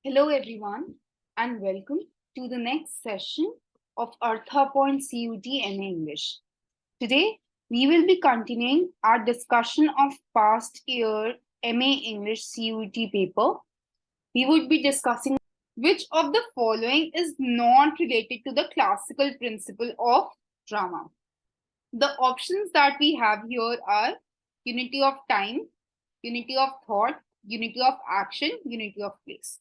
Hello everyone and welcome to the next session of Artha Point CUT MA English. Today we will be continuing our discussion of past year MA English CUT paper. We would be discussing which of the following is not related to the classical principle of drama. The options that we have here are unity of time, unity of thought, unity of action, unity of place.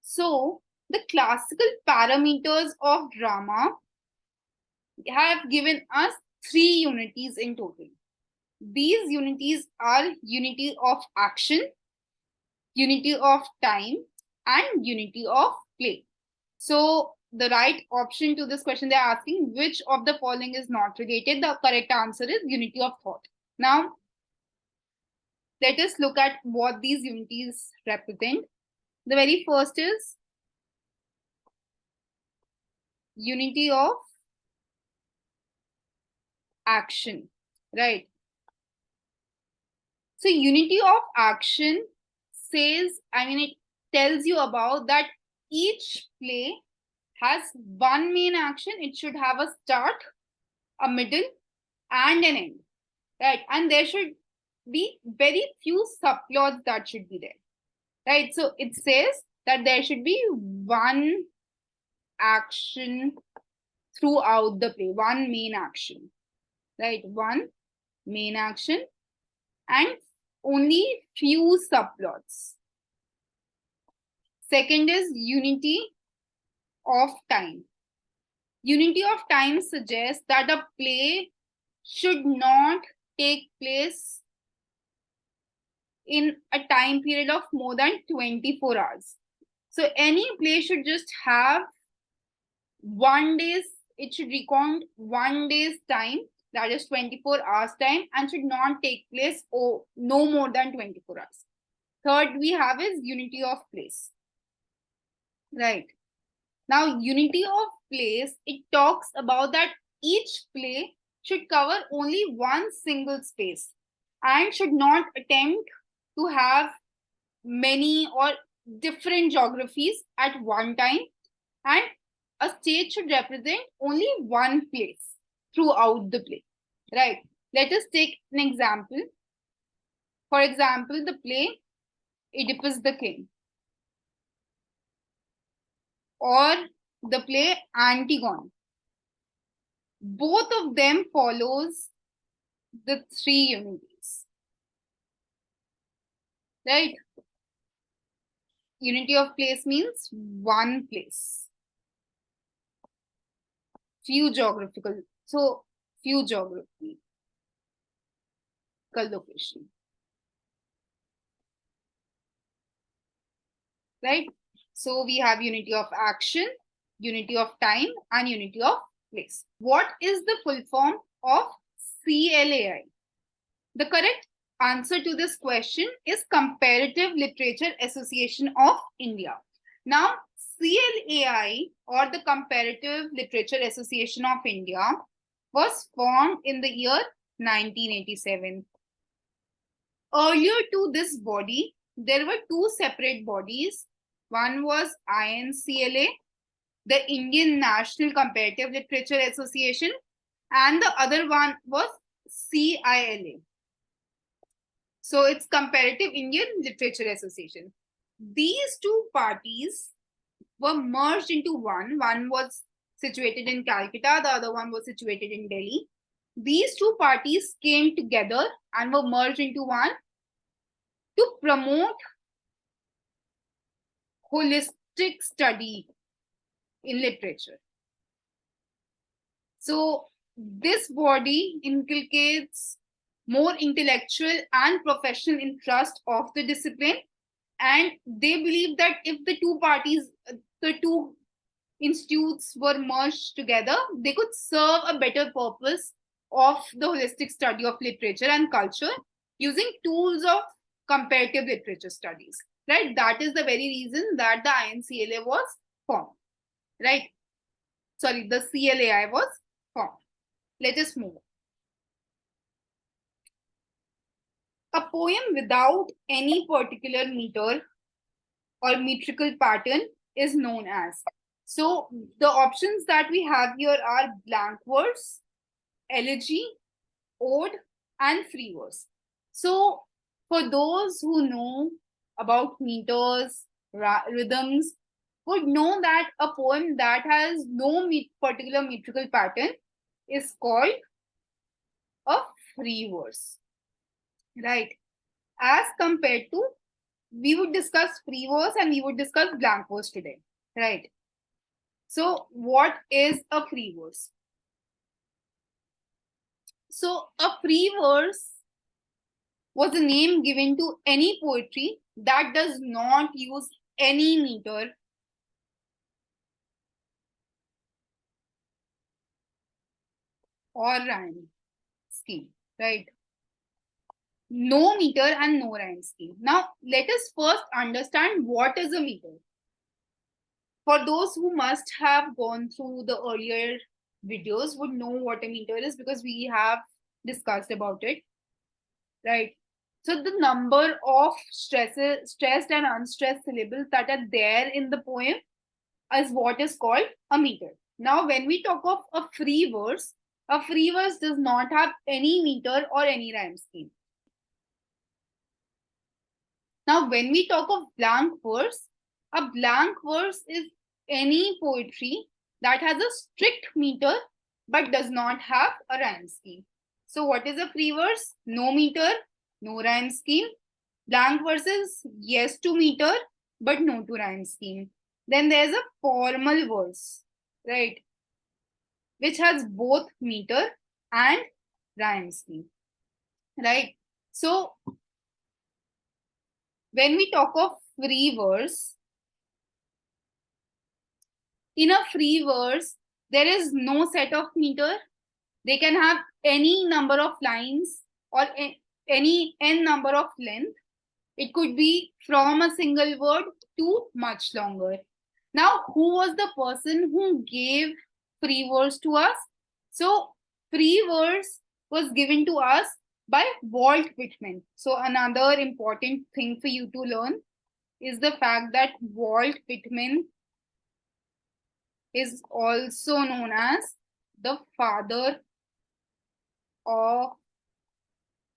So, the classical parameters of drama have given us three unities in total. These unities are unity of action, unity of time, and unity of play. So, the right option to this question, they're asking which of the following is not related. The correct answer is unity of thought. Now, let us look at what these unities represent. The very first is unity of action, right? So unity of action says, it tells you about that each play has one main action. It should have a start, a middle, and an end, right? And there should be very few subplots that should be there, right? So it says that there should be one action throughout the play, one main action, right? One main action and only few subplots. Second is unity of time. Unity of time suggests that a play should not take place in a time period of more than 24 hours. So any play should just have it should recount 1 day's time, that is 24 hours time, and should not take place no more than 24 hours. Third we have is unity of place, right? Now, unity of place, it talks about that each play should cover only one single space and should not attempt to have many or different geographies at one time, and a stage should represent only one place throughout the play, right? Let us take an example. For example, the play Oedipus the King, or the play Antigone. Both of them follows the three unities, right? Unity of place means one place, few geographical location, right? So we have unity of action, unity of time, and unity of place. What is the full form of CLAI? The correct answer to this question is Comparative Literature Association of India. Now, CLAI, or the Comparative Literature Association of India, was formed in the year 1987. Earlier to this body, there were two separate bodies. One was INCLA, the Indian National Comparative Literature Association, and the other one was CILA. So it's Comparative Indian Literature Association. These two parties were merged into one. One was situated in Calcutta, the other one was situated in Delhi. These two parties came together and were merged into one to promote holistic study in literature. So this body inculcates more intellectual and professional interest of the discipline, and they believe that if the two institutes were merged together, they could serve a better purpose of the holistic study of literature and culture using tools of comparative literature studies, right? That is the very reason that the INCLA was formed, right? Sorry, the CLAI was formed. Let us move. A poem without any particular meter or metrical pattern is known as. So the options that we have here are blank verse, elegy, ode, and free verse. So for those who know about meters, rhythms, would know that a poem that has no particular metrical pattern is called a free verse, right? As compared to, we would discuss free verse and we would discuss blank verse today, right? So what is a free verse? So a free verse was a name given to any poetry that does not use any meter or rhyme scheme, right? No meter and no rhyme scheme. Now, let us first understand what is a meter. For those who must have gone through the earlier videos would know what a meter is because we have discussed about it, right? So the number of stressed and unstressed syllables that are there in the poem is what is called a meter. Now, when we talk of a free verse does not have any meter or any rhyme scheme. Now, when we talk of blank verse, a blank verse is any poetry that has a strict meter but does not have a rhyme scheme. So, what is a free verse? No meter, no rhyme scheme. Blank verses, yes to meter, but no to rhyme scheme. Then there's a formal verse, right? Which has both meter and rhyme scheme, right? So, when we talk of free verse, in a free verse, there is no set of meter. They can have any number of lines or any n number of length. It could be from a single word to much longer. Now, who was the person who gave free verse to us? So, free verse was given to us by Walt Whitman. So, another important thing for you to learn is the fact that Walt Whitman is also known as the father of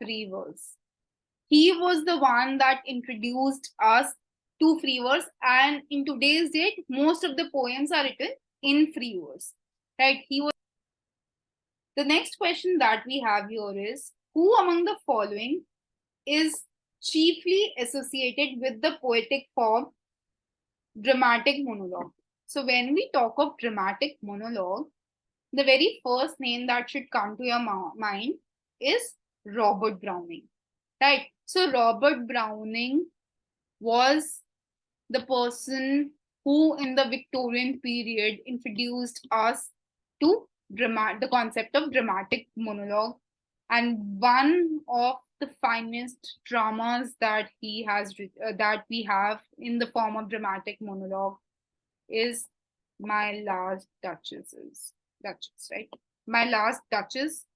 free verse. He was the one that introduced us to free verse, and in today's date, most of the poems are written in free verse. Right? He was. The next question that we have here is, who among the following is chiefly associated with the poetic form dramatic monologue? So when we talk of dramatic monologue, the very first name that should come to your mind is Robert Browning, right? So Robert Browning was the person who in the Victorian period introduced us to the concept of dramatic monologue, and one of the finest dramas that he has that we have in the form of dramatic monologue is My Last Duchess, right? My Last Duchess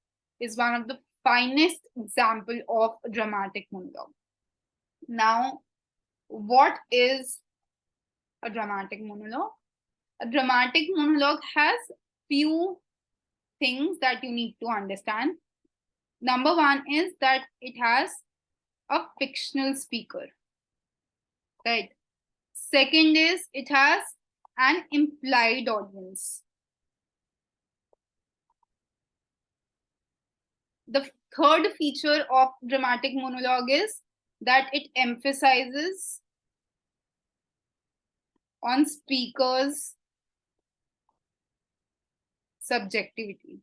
is one of the finest example of dramatic monologue. Now, what is a dramatic monologue? A dramatic monologue has few things that you need to understand. Number one is that it has a fictional speaker, right? Second is it has an implied audience. The third feature of dramatic monologue is that it emphasizes on speakers' subjectivity.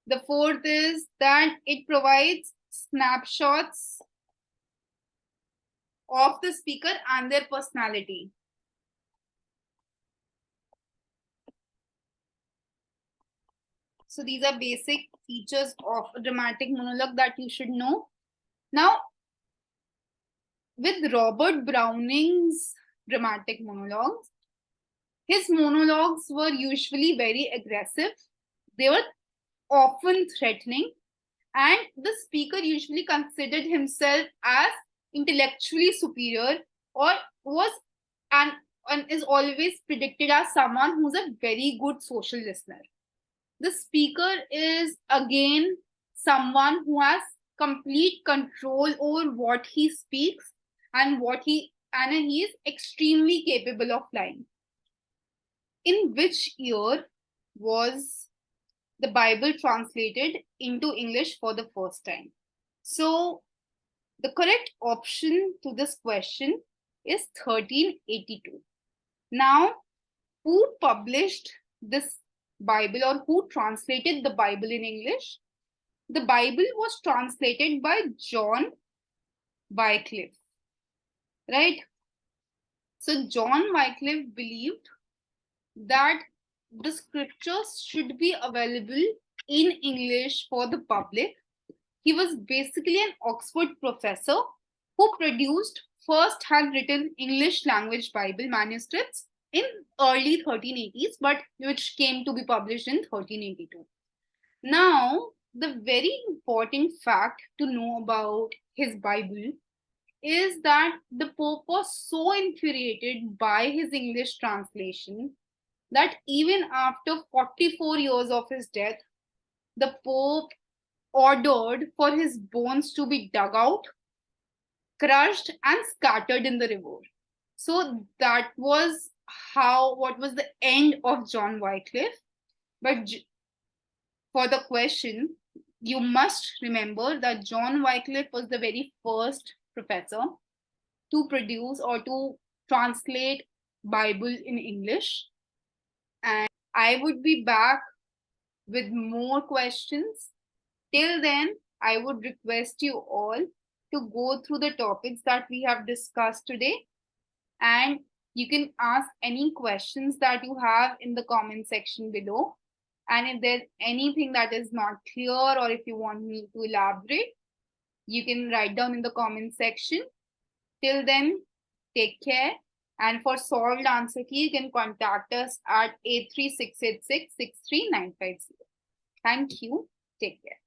The fourth is that it provides snapshots of the speaker and their personality. So these are basic features of a dramatic monologue that you should know. Now, with Robert Browning's dramatic monologues, his monologues were usually very aggressive. They were often threatening, And the speaker usually considered himself as intellectually superior, or was and, and is always predicted as someone who's a very good social listener. The speaker is again someone who has complete control over what he speaks and he is extremely capable of lying. In which year was the Bible translated into English for the first time? So the correct option to this question is 1382. Now, who published this Bible, or who translated the Bible in English? The Bible was translated by John Wycliffe, right? So John Wycliffe believed that the scriptures should be available in English for the public. He was basically an Oxford professor who produced first handwritten English language Bible manuscripts in early 1380s, but which came to be published in 1382. Now, the very important fact to know about his Bible is that the Pope was so infuriated by his English translation that even after 44 years of his death, the Pope ordered for his bones to be dug out, crushed, and scattered in the river. So that was what was the end of John Wycliffe. But for the question, you must remember that John Wycliffe was the very first professor to produce or to translate Bible in English. And I would be back with more questions. Till then, I would request you all to go through the topics that we have discussed today, and you can ask any questions that you have in the comment section below. And if there's anything that is not clear, or if you want me to elaborate, you can write down in the comment section. Till then, take care. And for solved answer key, you can contact us at 83686 63950. Thank you. Take care.